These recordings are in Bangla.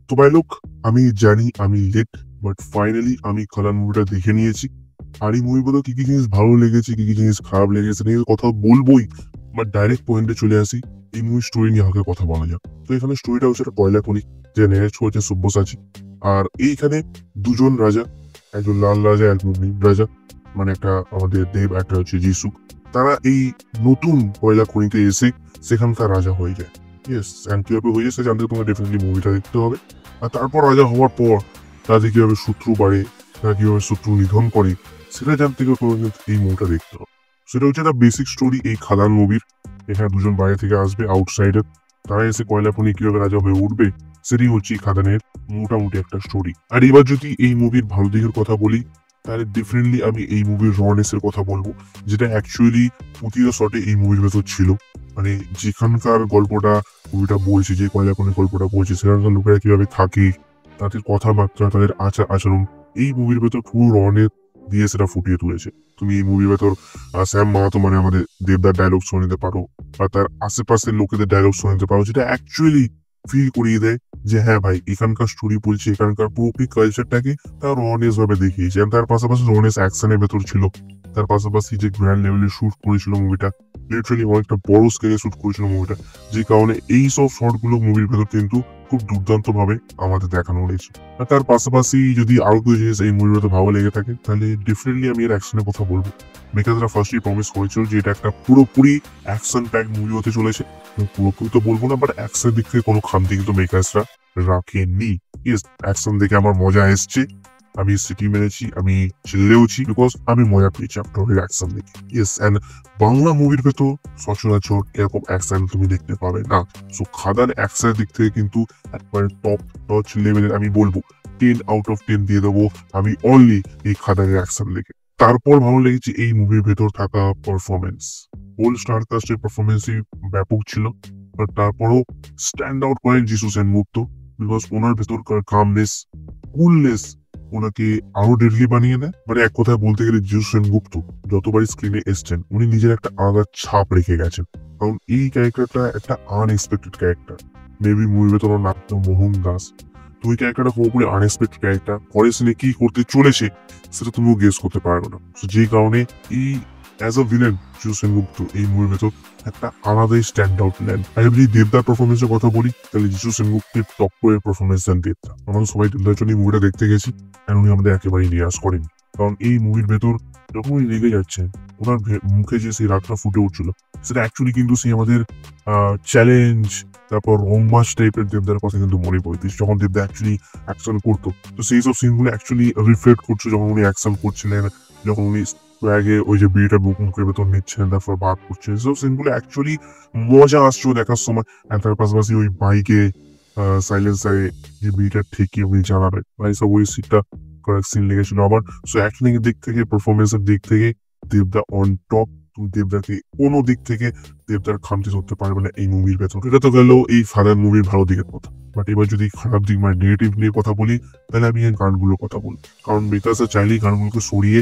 তো ভাই লোক, আমি জানি আমি লেট, বাট ফাইনালি আমি খাদান মুভিটা দেখে নিয়েছি। আর এই মুভির মধ্যে কি কি জিনিস ভালো লেগেছে, কি কি জিনিস খারাপ লেগেছে নিয়ে কথা বলবোই, বাট ডাইরেক্ট পয়েন্টে চলে আসি। এই মুভির স্টোরি নিয়ে আগে কথা বলা যাক। তো এখানে স্টোরিটা হচ্ছে একটা কয়লা খনি, যে নেড়েছ হচ্ছে সব্যসাচী। আর এইখানে দুজন রাজা, একজন লাল রাজা, একজন নীল রাজা, মানে একটা আমাদের দেব, একটা হচ্ছে যিশু। তারা এই নতুন কয়লা খনিতে এসে সেখানকার রাজা হয়ে যায়। ইয়েস, অ্যান্ড কিভাবে হয়ে যায় সে জানতে তোমার ডেফিনেটলি মুভিটা দেখতে হবে। আর তারপর রাজা হওয়ার পর তাদের কিভাবে শত্রু বাড়ে, তারা কিভাবে শত্রু নিধন করে, সেটা জানতে গেলে তোমার কিন্তু এই মুভিটা দেখতে হবে। সেটা হচ্ছে একটা বেসিক স্টোরি এই খাদান মুভির। এখানে দুজন বাইরে থেকে আসবে, আউটসাইডার, তারা এসে কয়লা খনি কিভাবে রাজা হয়ে উঠবে, সেটাই হচ্ছে এই খাদানের মোটামুটি একটা স্টোরি। আর এবার যদি এই মুভির ভালো দিকের কথা বলি, তাহলে ডেফিনেটলি আমি এই মুভির রনেস এর কথা বলবো, যেটা অ্যাকচুয়ালি প্রতিটা শটে এই মুভির ভেতর ছিল। মানে যেখানকার গল্পটা মুভিটা বলছে, যে কয়লা খনির গল্পটা বলছে, সেখানকার লোকেরা কিভাবে থাকে, তাদের কথাবার্তা, তাদের আচার আচরণ, এই মুভির ভেতর পুরো রনে দিয়ে সেটা ফুটিয়ে তুলেছে। তুমি এই মুভির ভেতর স্যাম মাহাতো মানে আমাদের দেবদার ডায়লগ শুনে নিতে পারো, বা তার আশেপাশের লোকেদের ডায়লগ শুনে নিতে পারো, যেটা অ্যাকচুয়ালি ফিল করিয়ে দেয় যে হ্যাঁ ভাই, এখানকার স্টোরি বলছে, এখানকার পুরোপুরি কালচারটাকে তার রনেস ভাবে দেখিয়েছে। আর তার পাশাপাশি রনেস অ্যাকশনের ভেতর ছিল, তার পাশাপাশি যে গ্র্যান্ড লেভেলে শুট করেছিল মুভিটা, লিটারালি অনেকটা বড় স্কেলে শুট করেছিল মুভিটা, যে কারণে এই সব শর্টগুলো মুভির ভেতর কিন্তু খুব দুর্দান্ত ভাবে আমাদের দেখানো হয়েছে। আর তার পাশাপাশি যদি আরো কিছু জিনিস এই মুভির মধ্যে ভালো লেগে থাকে, তাহলে ডেফিনেটলি আমি এর অ্যাকশনের কথা বলবো। মেকাররা ফার্স্টলি প্রমিস করেছিল যে এটা একটা পুরোপুরি অ্যাকশন প্যাক মুভি হতে চলেছে। পুরোপুরি তো বলবো না, বাট অ্যাকশন দিক থেকে কোনো খামতি কিন্তু মেকার্সরা রাখেনি। ইয়েস, অ্যাকশন দেখে আমার মজা এসছে, আমি সিটি মেরেছি, আমি চিল্লেওছি, বিকজ আমি মজা পেয়েছি আফটার অ্যাকশন দেখে। ইয়েস, অ্যান্ড বাংলা মুভির ভেতর সচরাচর এরকম অ্যাকশন তুমি দেখতে পাবে না। সো খাদান অ্যাকশনের দিক থেকে কিন্তু একবারে টপ নচ লেভেলের, আমি বলবো 10 out of 10 দিয়ে দেবো আমি অনলি এই খাদানের অ্যাকশন দেখে। তারপর ভালো লেগেছে এই মুভির ভেতর থাকা পারফরমেন্স। হোল স্টার কাস্টের পারফরমেন্সই ব্যাপক ছিল, বাট তারপরও স্ট্যান্ড আউট করেন যিশু সেনগুপ্ত, বিকজ ওনার ভেতরকার কামনেস, কুলনেস ওনাকে আরো ডেডলি বানিয়ে দেয়। মানে এক কথায় বলতে গেলে যিশু সেনগুপ্ত যতবারই স্ক্রিনে এসছেন, উনি নিজের একটা আলাদা ছাপ রেখে গেছেন। কারণ এই ক্যারেক্টারটা একটা আনএক্সপেক্টেড ক্যারেক্টার। মেবি মুভির ভেতর ওর নাম তো মোহন দাস। তো ওই ক্যারেক্টারটা পুরোপুরি আনএক্সপেক্টেড ক্যারেক্টার, পরে সিনে কি করতে চলেছে সেটা তুমিও গেস করতে পারবে না। তো যে কারণে এই অ্যাজ আ ভিলেন যিশু সেনগুপ্ত এই মুভির ভেতর একটা আলাদাই স্ট্যান্ড আউট নেন। আর যদি দেবদার পারফরমেন্সের কথা বলি, তাহলে যিশু সেনগুপ্তের টপ করে পারফরমেন্স দেন দেবদা। আমরা সবাই দেবদার জন্য মুভিটা দেখতে গেছি, আর উনি আমাদের একেবারেই নিরাশ করেনি। কারণ এই মুভির ভেতর যখন উনি রেগে যাচ্ছেন, ওনার মুখে যে সেই রাগটা ফুটে উঠছিল, সেটা অ্যাকচুয়ালি কিন্তু সেই আমাদের চ্যালেঞ্জ, তারপর রোমাস টাইপের দেবদার কথা কিন্তু মনে পড়িস, যখন দেবদা অ্যাকচুয়ালি অ্যাকশন করতো। তো সেই সব সিনগুলো অ্যাকচুয়ালি রিফ্লেক্ট করছে যখন উনি অ্যাকশন করছিলেন, যখন উনি আগে ওই যে বিড়িটা মুখের ভেতর নিচ্ছেন, তারপর বাদ করছেন, সব সিনগুলো অ্যাকচুয়ালি মজা আসছিল দেখার সময়। আর তার পাশাপাশি ওই বাইকে সাইলেন্সারে যে বিড়িটা ঠেকিয়ে উনি জ্বালাবেন, ভাই সব ওই সিনটা কয়েক সিন লেগেছিল আমার। সো অ্যাক্টিং এর দিক থেকে, পারফরমেন্সের দিক থেকে দেবদা অন টপ। তুমি দেবদাকে কোনো দিক থেকে দেবদার খামতি ধরতে পারবে না এই মুভির ভেতর। এটা তো গেল এই ফাদার মুভির ভালো দিকের কথা, বাট এবার যদি খারাপ দিক মানে নেগেটিভ নিয়ে কথা বলি, তাহলে আমি এই গানগুলোর কথা বলবো। কারণ মেকার্সরা চাইলেই গানগুলোকে সরিয়ে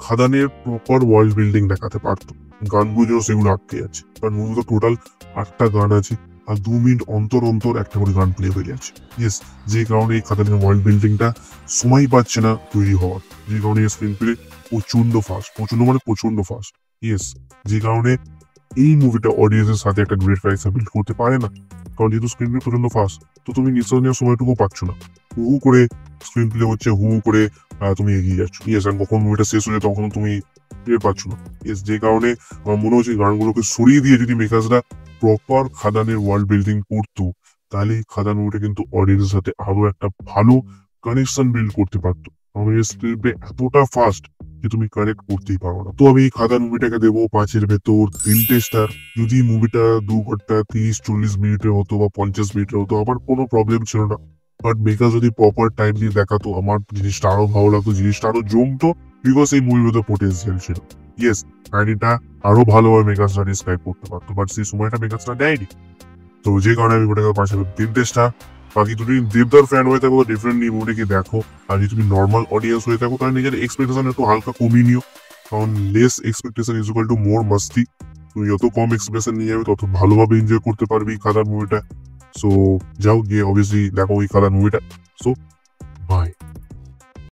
খাদানের প্রপার ওয়ার্ল্ড বিল্ডিং দেখাতে পারতো, গানগুলো যেন সেগুলো আটকে যাচ্ছে। কারণ মুভি তো টোটাল 8টা গান আছে, আর 2 মিনিট অন্তর অন্তর একটা করে গান প্লে হয়ে যাচ্ছে। ইয়েস, যে কারণে এই খাদানের ওয়ার্ল্ড বিল্ডিংটা সময় পাচ্ছে না তৈরি হওয়ার, যে কারণে স্ক্রিন প্লে প্রচন্ড ফাস্ট, প্রচন্ড ফাস্ট। ইয়েস, যে কারণে এই মুভিটা অডিয়েন্সের সাথে একটা গ্রেট কানেকশন বিল্ড করতে পারে না। কারণ যেহেতু স্ক্রিন প্লে প্রচন্ড ফাস্ট, তো তুমি নিঃশ্বাস নেওয়ার সময়টুকু পাচ্ছ না। হু হু করে স্ক্রিন প্লে হচ্ছে, হু হু করে তুমি এগিয়ে যাচ্ছ। ইয়েস, আর কখন মুভিটা শেষ হয়ে যায় তখন তুমি টের পাচ্ছ না। ইয়েস, যে কারণে আমার মনে হচ্ছে গানগুলোকে সরিয়ে দিয়ে যদি মেকার্সরা প্রপার খাদানের ওয়ার্ল্ড বিল্ডিং করতো, তাহলে খাদান মুভিটা কিন্তু অডিয়েন্সের সাথে আরো একটা ভালো কানেকশন বিল্ড করতে পারতো। আমাদের স্ক্রিন প্লে এতটা ফাস্ট যে তুমি কানেক্ট করতেই পারো না। তো আমি এই খাদান মুভিটাকে দেবো 5-এর ভেতর 3টে স্টার। যদি মুভিটা 2 ঘন্টা 30-40 মিনিটের হতো বা 50 মিনিটের হতো, আমার কোনো প্রবলেম ছিল না। বাট মেকার যদি প্রপার টাইম দিয়ে দেখাতো, আমার জিনিসটা আরো ভালো লাগতো, জিনিসটা আরো জমতো, বিকজ এই মুভির মধ্যে পোটেন্সিয়াল ছিল। ইয়েস, কাহিনীটা আরো ভালোভাবে মেকার্সরা ডিসক্রাইব করতে পারতো, বাট সেই সময়টা মেকার্সরা দেয়নি। তো যে কারণে আমি ওটাকে 5-এর 3টে স্টার। বাকি তুমি দেবদার ফ্যান হয়ে থাকো, ডিফারেন্টলি মুভিটাকে দেখো। আর যদি তুমি নর্মাল অডিয়েন্স হয়ে থাকো, তাহলে নিজের এক্সপেকটেশন একটু হালকা কমিয়ে নিও। কারণ less expectation is equal to more masti. তুমি যত কম এক্সপেকটেশন নিয়ে যাবে, তত ভালোভাবে এনজয় করতে পারবি খাদার মুভিটা। সো যাও গিয়ে অবভিয়াসলি দেখো ওই কালার মুভিটা। সো